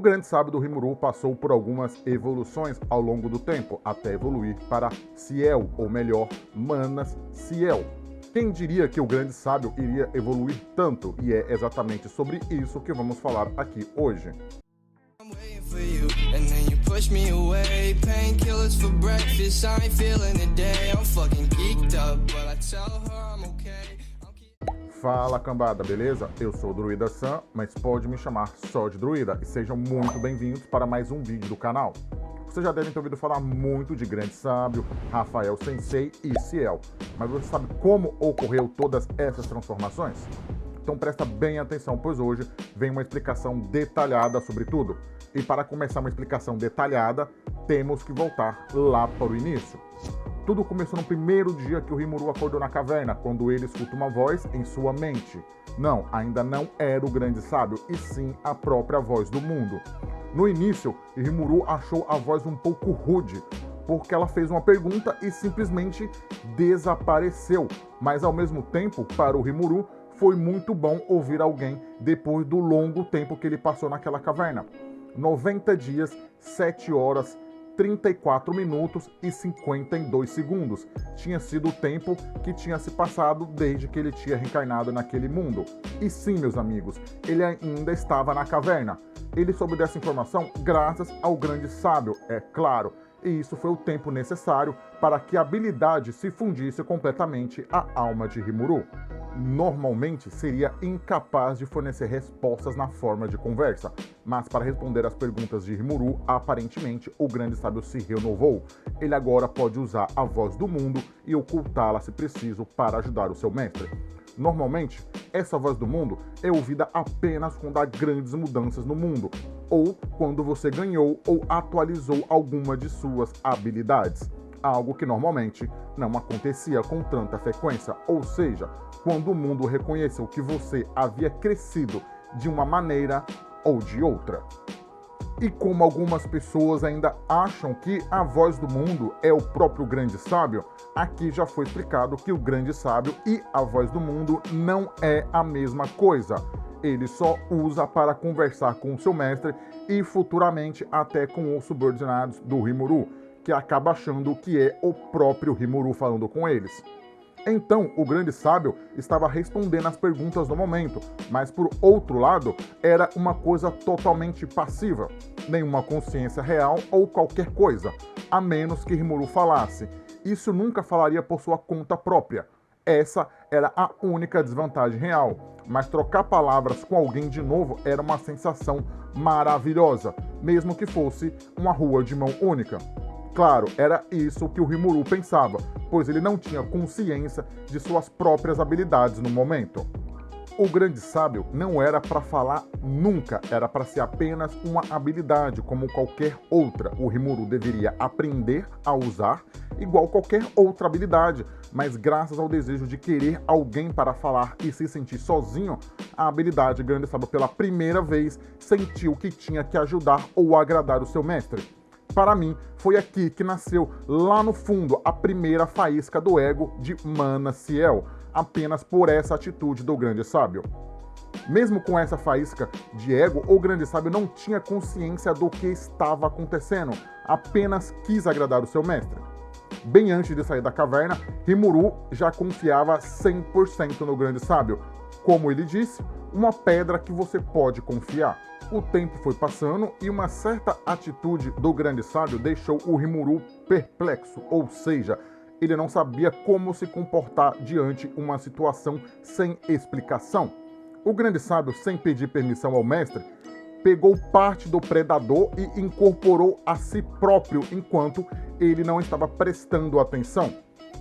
grande sábio do Rimuru passou por algumas evoluções ao longo do tempo, até evoluir para Ciel, ou melhor, Manas Ciel. Quem diria que o grande sábio iria evoluir tanto? E é exatamente sobre isso que vamos falar aqui hoje. Fala cambada, beleza? Eu sou o Druida Sam, mas pode me chamar só de Druida, e sejam muito bem-vindos para mais um vídeo do canal. Vocês já devem ter ouvido falar muito de Grande Sábio, Rafael Sensei e Ciel, mas você sabe como ocorreu todas essas transformações? Então presta bem atenção, pois hoje vem uma explicação detalhada sobre tudo. E para começar uma explicação detalhada, temos que voltar lá para o início. Tudo começou no primeiro dia que o Rimuru acordou na caverna, quando ele escuta uma voz em sua mente. Não, ainda não era o grande sábio, e sim a própria voz do mundo. No início, Rimuru achou a voz um pouco rude, porque ela fez uma pergunta e simplesmente desapareceu. Mas ao mesmo tempo, para o Rimuru, foi muito bom ouvir alguém depois do longo tempo que ele passou naquela caverna. 90 dias, 7 horas, 34 minutos e 52 segundos. Tinha sido o tempo que tinha se passado desde que ele tinha reencarnado naquele mundo. E sim, meus amigos, ele ainda estava na caverna. Ele soube dessa informação graças ao grande sábio, é claro. E isso foi o tempo necessário para que a habilidade se fundisse completamente à alma de Rimuru. Normalmente seria incapaz de fornecer respostas na forma de conversa, mas para responder às perguntas de Rimuru, aparentemente o grande sábio se renovou. Ele agora pode usar a voz do mundo e ocultá-la se preciso para ajudar o seu mestre. Normalmente, essa voz do mundo é ouvida apenas quando há grandes mudanças no mundo, ou quando você ganhou ou atualizou alguma de suas habilidades. Algo que normalmente não acontecia com tanta frequência, ou seja, quando o mundo reconheceu que você havia crescido de uma maneira ou de outra. E como algumas pessoas ainda acham que a voz do mundo é o próprio grande sábio, aqui já foi explicado que o grande sábio e a voz do mundo não é a mesma coisa. Ele só usa para conversar com o seu mestre e futuramente até com os subordinados do Rimuru, que acaba achando que é o próprio Rimuru falando com eles. Então, o grande sábio estava respondendo as perguntas no momento, mas por outro lado, era uma coisa totalmente passiva, nenhuma consciência real ou qualquer coisa, a menos que Rimuru falasse. Isso nunca falaria por sua conta própria. Essa era a única desvantagem real, mas trocar palavras com alguém de novo era uma sensação maravilhosa, mesmo que fosse uma rua de mão única. Claro, era isso que o Rimuru pensava, pois ele não tinha consciência de suas próprias habilidades no momento. O grande sábio não era para falar nunca, era para ser apenas uma habilidade como qualquer outra. O Rimuru deveria aprender a usar igual qualquer outra habilidade, mas graças ao desejo de querer alguém para falar e se sentir sozinho, a habilidade grande sábio pela primeira vez sentiu que tinha que ajudar ou agradar o seu mestre. Para mim, foi aqui que nasceu, lá no fundo, a primeira faísca do ego de Manas Ciel, apenas por essa atitude do grande sábio. Mesmo com essa faísca de ego, o grande sábio não tinha consciência do que estava acontecendo, apenas quis agradar o seu mestre. Bem antes de sair da caverna, Rimuru já confiava 100% no grande sábio. Como ele disse, uma pedra que você pode confiar. O tempo foi passando e uma certa atitude do grande sábio deixou o Rimuru perplexo, ou seja, ele não sabia como se comportar diante uma situação sem explicação. O grande sábio, sem pedir permissão ao mestre, pegou parte do predador e incorporou a si próprio enquanto ele não estava prestando atenção.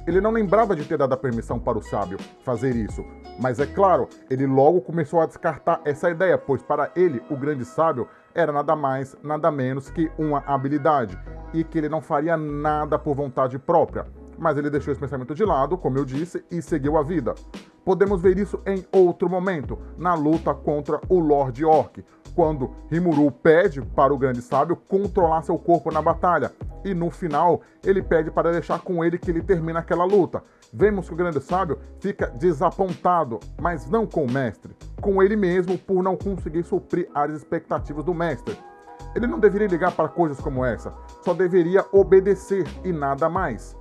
Ele não lembrava de ter dado a permissão para o sábio fazer isso, mas é claro, ele logo começou a descartar essa ideia, pois para ele, o grande sábio era nada mais, nada menos que uma habilidade, e que ele não faria nada por vontade própria. Mas ele deixou esse pensamento de lado, como eu disse, e seguiu a vida. Podemos ver isso em outro momento, na luta contra o Lord Orc, quando Rimuru pede para o grande sábio controlar seu corpo na batalha, e no final ele pede para deixar com ele que ele termina aquela luta. Vemos que o grande sábio fica desapontado, mas não com o mestre, com ele mesmo por não conseguir suprir as expectativas do mestre. Ele não deveria ligar para coisas como essa, só deveria obedecer e nada mais.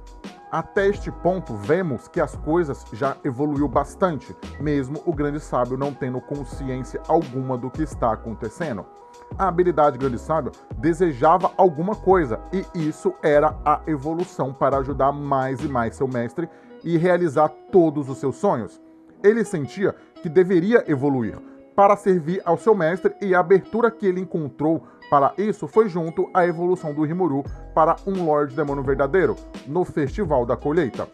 Até este ponto, vemos que as coisas já evoluiu bastante, mesmo o grande sábio não tendo consciência alguma do que está acontecendo. A habilidade grande sábio desejava alguma coisa, e isso era a evolução para ajudar mais e mais seu mestre e realizar todos os seus sonhos. Ele sentia que deveria evoluir para servir ao seu mestre, e a abertura que ele encontrou para isso foi junto à evolução do Rimuru para um Lorde Demônio verdadeiro, no Festival da Colheita.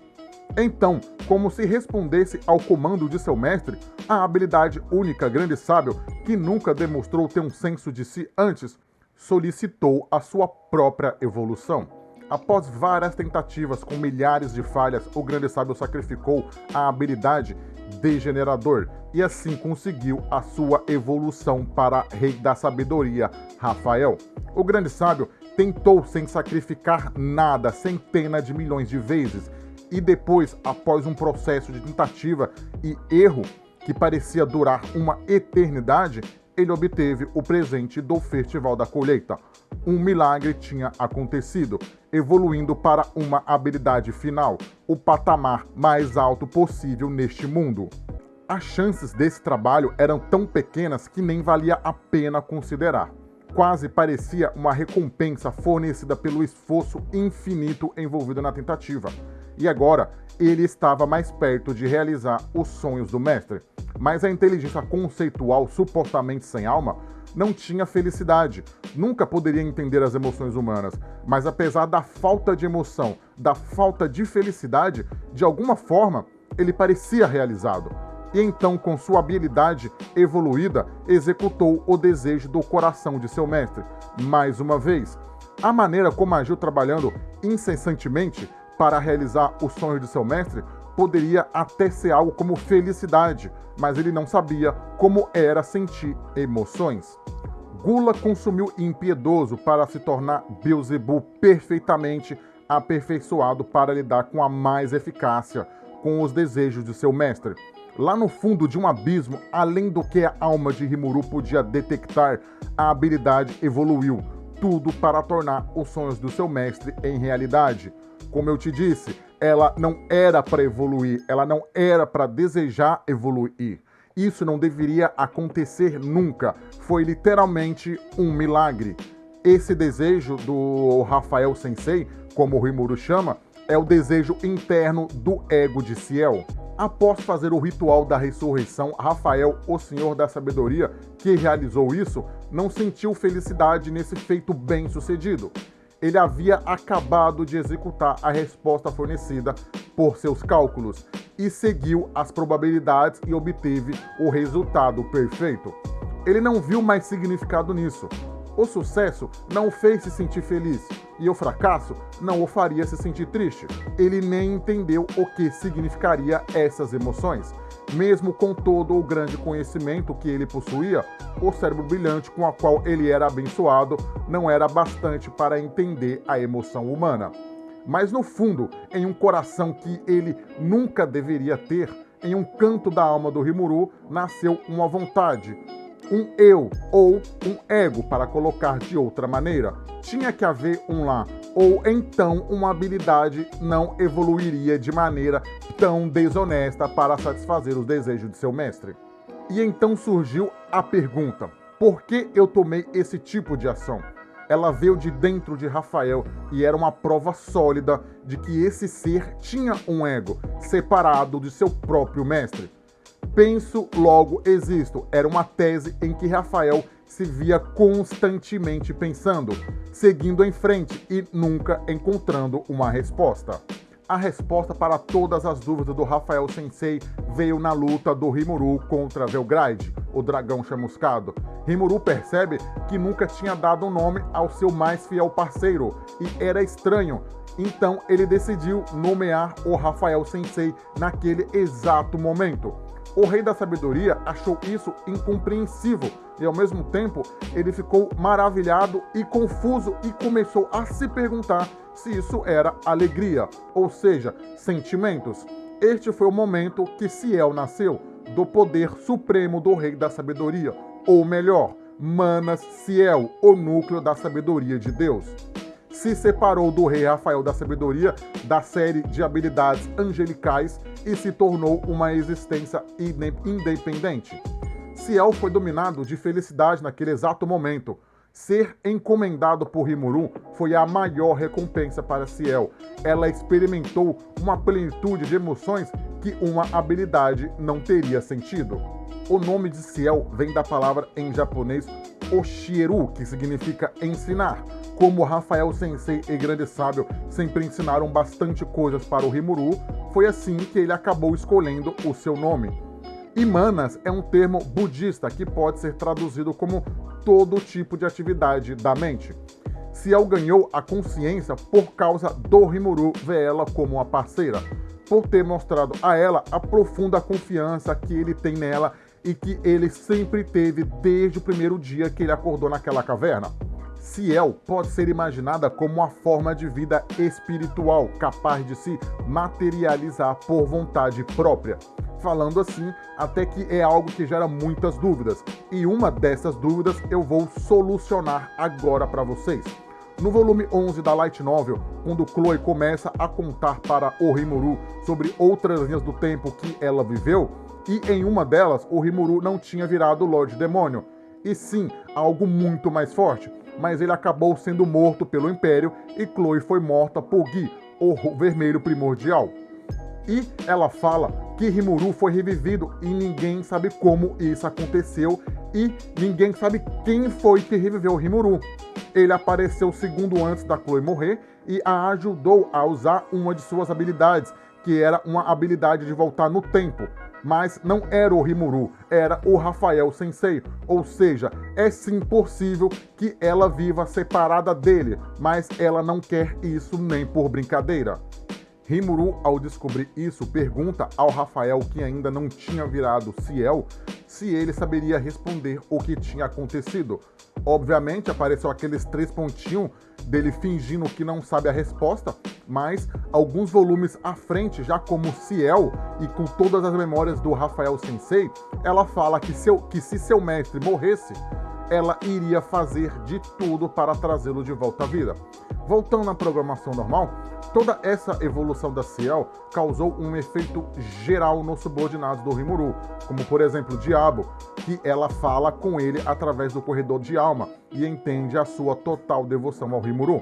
Então, como se respondesse ao comando de seu mestre, a habilidade única Grande Sábio, que nunca demonstrou ter um senso de si antes, solicitou a sua própria evolução. Após várias tentativas com milhares de falhas, o Grande Sábio sacrificou a habilidade Degenerador e assim conseguiu a sua evolução para Rei da Sabedoria, Rafael. O Grande Sábio tentou sem sacrificar nada centenas de milhões de vezes, e depois, após um processo de tentativa e erro que parecia durar uma eternidade, ele obteve o presente do Festival da Colheita. Um milagre tinha acontecido, evoluindo para uma habilidade final, o patamar mais alto possível neste mundo. As chances desse trabalho eram tão pequenas que nem valia a pena considerar. Quase parecia uma recompensa fornecida pelo esforço infinito envolvido na tentativa. E agora, ele estava mais perto de realizar os sonhos do mestre. Mas a inteligência conceitual, supostamente sem alma, não tinha felicidade, nunca poderia entender as emoções humanas, mas apesar da falta de emoção, da falta de felicidade, de alguma forma, ele parecia realizado. E então, com sua habilidade evoluída, executou o desejo do coração de seu mestre. Mais uma vez, a maneira como agiu trabalhando incessantemente para realizar os sonhos de seu mestre poderia até ser algo como felicidade, mas ele não sabia como era sentir emoções. Gula consumiu impiedoso para se tornar Beelzebub perfeitamente aperfeiçoado para lidar com a mais eficácia com os desejos de seu mestre. Lá no fundo de um abismo, além do que a alma de Rimuru podia detectar, a habilidade evoluiu, tudo para tornar os sonhos do seu mestre em realidade. Como eu te disse, ela não era para evoluir, ela não era para desejar evoluir. Isso não deveria acontecer nunca. Foi literalmente um milagre. Esse desejo do Rafael Sensei, como o Rimuru chama, é o desejo interno do ego de Ciel. Após fazer o ritual da ressurreição, Rafael, o Senhor da Sabedoria, que realizou isso, não sentiu felicidade nesse feito bem-sucedido. Ele havia acabado de executar a resposta fornecida por seus cálculos e seguiu as probabilidades e obteve o resultado perfeito. Ele não viu mais significado nisso. O sucesso não o fez se sentir feliz e o fracasso não o faria se sentir triste. Ele nem entendeu o que significaria essas emoções. Mesmo com todo o grande conhecimento que ele possuía, o cérebro brilhante com o qual ele era abençoado não era bastante para entender a emoção humana. Mas no fundo, em um coração que ele nunca deveria ter, em um canto da alma do Rimuru, nasceu uma vontade, um eu ou um ego, para colocar de outra maneira. Tinha que haver um lá, ou então uma habilidade não evoluiria de maneira tão desonesta para satisfazer os desejos de seu mestre. E então surgiu a pergunta: por que eu tomei esse tipo de ação? Ela veio de dentro de Rafael e era uma prova sólida de que esse ser tinha um ego separado de seu próprio mestre. Penso, logo existo. Era uma tese em que Rafael se via constantemente pensando, seguindo em frente e nunca encontrando uma resposta. A resposta para todas as dúvidas do Rafael Sensei veio na luta do Rimuru contra Velgride, o dragão chamuscado. Rimuru percebe que nunca tinha dado um nome ao seu mais fiel parceiro e era estranho. Então ele decidiu nomear o Rafael Sensei naquele exato momento. O Rei da Sabedoria achou isso incompreensível e, ao mesmo tempo, ele ficou maravilhado e confuso e começou a se perguntar se isso era alegria, ou seja, sentimentos. Este foi o momento que Ciel nasceu, do poder supremo do Rei da Sabedoria, ou melhor, Manas Ciel, o núcleo da sabedoria de Deus. Se separou do rei Rafael da sabedoria da série de habilidades angelicais e se tornou uma existência independente. Ciel foi dominado de felicidade naquele exato momento. Ser encomendado por Rimuru foi a maior recompensa para Ciel. Ela experimentou uma plenitude de emoções que uma habilidade não teria sentido. O nome de Ciel vem da palavra em japonês Oshieru, que significa ensinar. Como Rafael Sensei e grande sábio sempre ensinaram bastante coisas para o Rimuru, foi assim que ele acabou escolhendo o seu nome. E Manas é um termo budista que pode ser traduzido como todo tipo de atividade da mente. Ciel ganhou a consciência por causa do Rimuru ver ela como uma parceira, por ter mostrado a ela a profunda confiança que ele tem nela e que ele sempre teve desde o primeiro dia que ele acordou naquela caverna. Ciel pode ser imaginada como uma forma de vida espiritual capaz de se materializar por vontade própria. Falando assim, até que é algo que gera muitas dúvidas, e uma dessas dúvidas eu vou solucionar agora para vocês. No volume 11 da Light Novel, quando Chloe começa a contar para o Rimuru sobre outras linhas do tempo que ela viveu, e em uma delas o Rimuru não tinha virado Lorde Demônio, e sim algo muito mais forte, mas ele acabou sendo morto pelo Império e Chloe foi morta por Gi, o Vermelho Primordial. E ela fala que Rimuru foi revivido e ninguém sabe como isso aconteceu e ninguém sabe quem foi que reviveu Rimuru. Ele apareceu segundo antes da Chloe morrer e a ajudou a usar uma de suas habilidades, que era uma habilidade de voltar no tempo. Mas não era o Rimuru, era o Rafael Sensei, ou seja, é sim possível que ela viva separada dele, mas ela não quer isso nem por brincadeira. Rimuru, ao descobrir isso, pergunta ao Rafael, que ainda não tinha virado Ciel, se ele saberia responder o que tinha acontecido. Obviamente apareceu aqueles 3 pontinhos dele fingindo que não sabe a resposta, mas alguns volumes à frente, já como Ciel e com todas as memórias do Rafael Sensei, ela fala que se seu mestre morresse, ela iria fazer de tudo para trazê-lo de volta à vida. Voltando à programação normal, toda essa evolução da Ciel causou um efeito geral nos subordinados do Rimuru, como por exemplo o Diabo, que ela fala com ele através do corredor de alma e entende a sua total devoção ao Rimuru.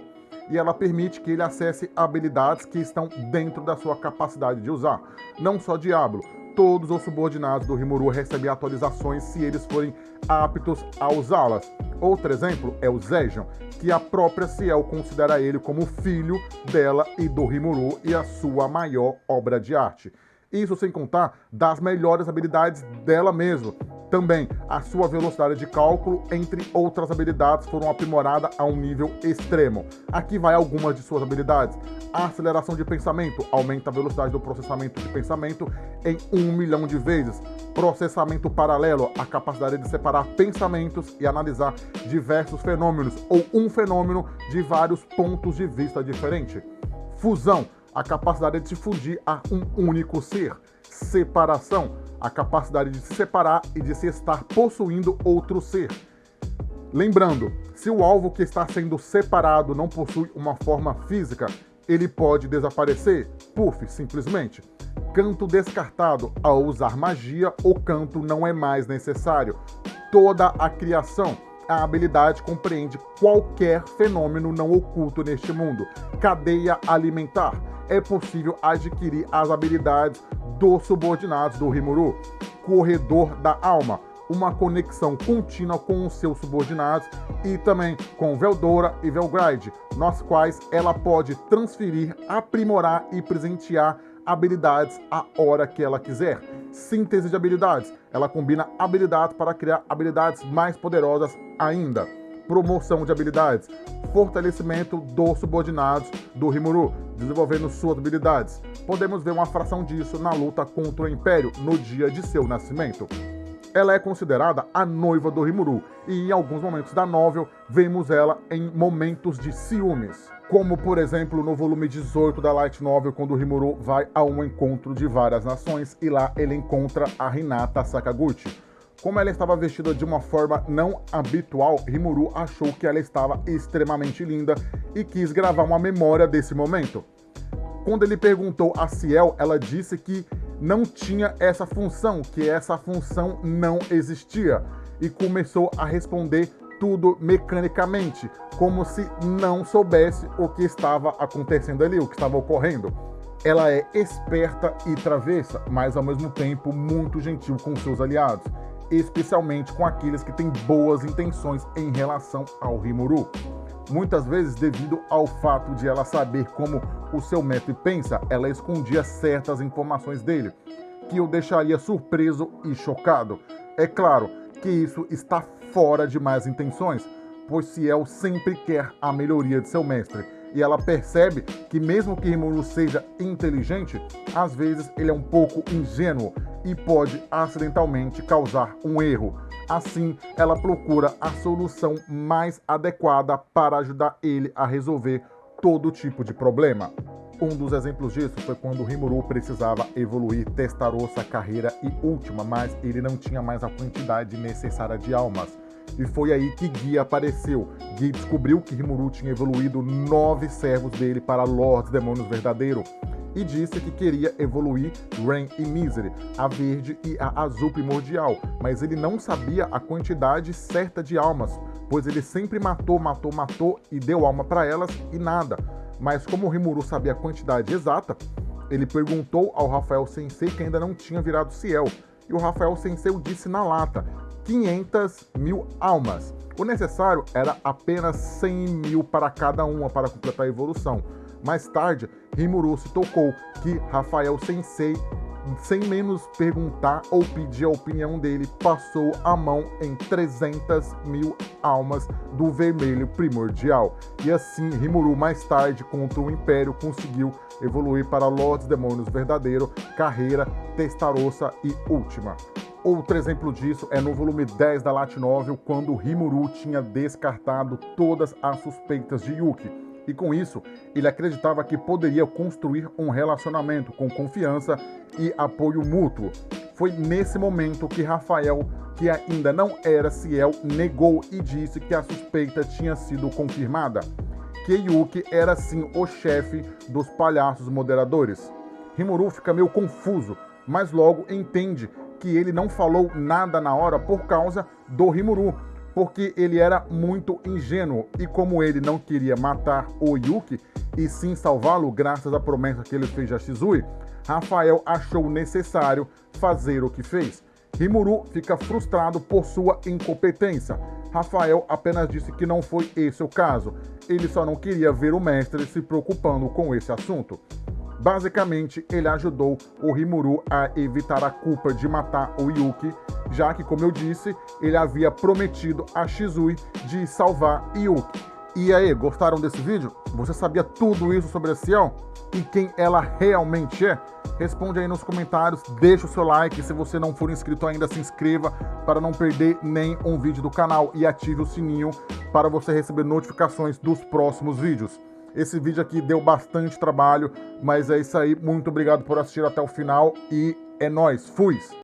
E ela permite que ele acesse habilidades que estão dentro da sua capacidade de usar. Não só Diablo, todos os subordinados do Rimuru recebem atualizações se eles forem aptos a usá-las. Outro exemplo é o Zejon, que a própria Ciel considera ele como filho dela e do Rimuru e a sua maior obra de arte. Isso sem contar das melhores habilidades dela mesma. Também, a sua velocidade de cálculo, entre outras habilidades, foram aprimoradas a um nível extremo. Aqui vai algumas de suas habilidades. A aceleração de pensamento aumenta a velocidade do processamento de pensamento em 1 milhão de vezes. Processamento paralelo, a capacidade de separar pensamentos e analisar diversos fenômenos ou um fenômeno de vários pontos de vista diferentes. Fusão, a capacidade de se fundir a um único ser. Separação, a capacidade de se separar e de se estar possuindo outro ser. Lembrando, se o alvo que está sendo separado não possui uma forma física, ele pode desaparecer, simplesmente. Canto descartado, ao usar magia, o canto não é mais necessário. Toda a criação, a habilidade compreende qualquer fenômeno não oculto neste mundo. Cadeia alimentar, é possível adquirir as habilidades dos subordinados do Rimuru. Corredor da alma, uma conexão contínua com os seus subordinados e também com Veldora e Velgride, nas quais ela pode transferir, aprimorar e presentear habilidades a hora que ela quiser. Síntese de habilidades, ela combina habilidades para criar habilidades mais poderosas ainda. Promoção de habilidades, fortalecimento dos subordinados do Rimuru, desenvolvendo suas habilidades. Podemos ver uma fração disso na luta contra o Império no dia de seu nascimento. Ela é considerada a noiva do Rimuru e em alguns momentos da novel vemos ela em momentos de ciúmes. Como por exemplo no volume 18 da Light Novel, quando o Rimuru vai a um encontro de várias nações e lá ele encontra a Hinata Sakaguchi. Como ela estava vestida de uma forma não habitual, Rimuru achou que ela estava extremamente linda e quis gravar uma memória desse momento. Quando ele perguntou a Ciel, ela disse que não tinha essa função, que essa função não existia, e começou a responder tudo mecanicamente, como se não soubesse o que estava acontecendo ali, o que estava ocorrendo. Ela é esperta e travessa, mas ao mesmo tempo muito gentil com seus aliados, especialmente com aqueles que têm boas intenções em relação ao Rimuru. Muitas vezes, devido ao fato de ela saber como o seu mestre pensa, ela escondia certas informações dele, que o deixaria surpreso e chocado. É claro que isso está fora de más intenções, pois Ciel sempre quer a melhoria de seu mestre, e ela percebe que mesmo que Rimuru seja inteligente, às vezes ele é um pouco ingênuo e pode acidentalmente causar um erro. Assim, ela procura a solução mais adequada para ajudar ele a resolver todo tipo de problema. Um dos exemplos disso foi quando Rimuru precisava evoluir Testarossa, Carreira e Última, mas ele não tinha mais a quantidade necessária de almas. E foi aí que Guy apareceu. Guy descobriu que Rimuru tinha evoluído 9 servos dele para Lords Demônios Verdadeiro e disse que queria evoluir Rain e Misery, a verde e a azul primordial, mas ele não sabia a quantidade certa de almas, pois ele sempre matou e deu alma para elas e nada. Mas como o Rimuru sabia a quantidade exata, ele perguntou ao Rafael Sensei, que ainda não tinha virado Ciel, e o Rafael Sensei disse na lata: 500.000 almas. O necessário era apenas 100.000 para cada uma para completar a evolução. Mais tarde, Rimuru se tocou que Rafael Sensei, sem menos perguntar ou pedir a opinião dele, passou a mão em 300.000 almas do vermelho primordial. E assim, Rimuru mais tarde, contra o Império, conseguiu evoluir para Lords Demônios Verdadeiro, Carreira, Testarossa e Última. Outro exemplo disso é no volume 10 da Light Novel, quando Rimuru tinha descartado todas as suspeitas de Yuki. E com isso, ele acreditava que poderia construir um relacionamento com confiança e apoio mútuo. Foi nesse momento que Rafael, que ainda não era Ciel, negou e disse que a suspeita tinha sido confirmada, que Yuki era sim o chefe dos palhaços moderadores. Rimuru fica meio confuso, mas logo entende que ele não falou nada na hora por causa do Rimuru, porque ele era muito ingênuo, e como ele não queria matar o Yuki e sim salvá-lo graças à promessa que ele fez a Shizui, Rafael achou necessário fazer o que fez. Rimuru fica frustrado por sua incompetência. Rafael apenas disse que não foi esse o caso, ele só não queria ver o mestre se preocupando com esse assunto. Basicamente, ele ajudou o Rimuru a evitar a culpa de matar o Yuki, já que, como eu disse, ele havia prometido a Shizui de salvar Yuki. E aí, gostaram desse vídeo? Você sabia tudo isso sobre a Ciel? E quem ela realmente é? Responde aí nos comentários, deixa o seu like, se você não for inscrito ainda, se inscreva para não perder nenhum vídeo do canal e ative o sininho para você receber notificações dos próximos vídeos. Esse vídeo aqui deu bastante trabalho, mas é isso aí. Muito obrigado por assistir até o final e é nóis. Fui!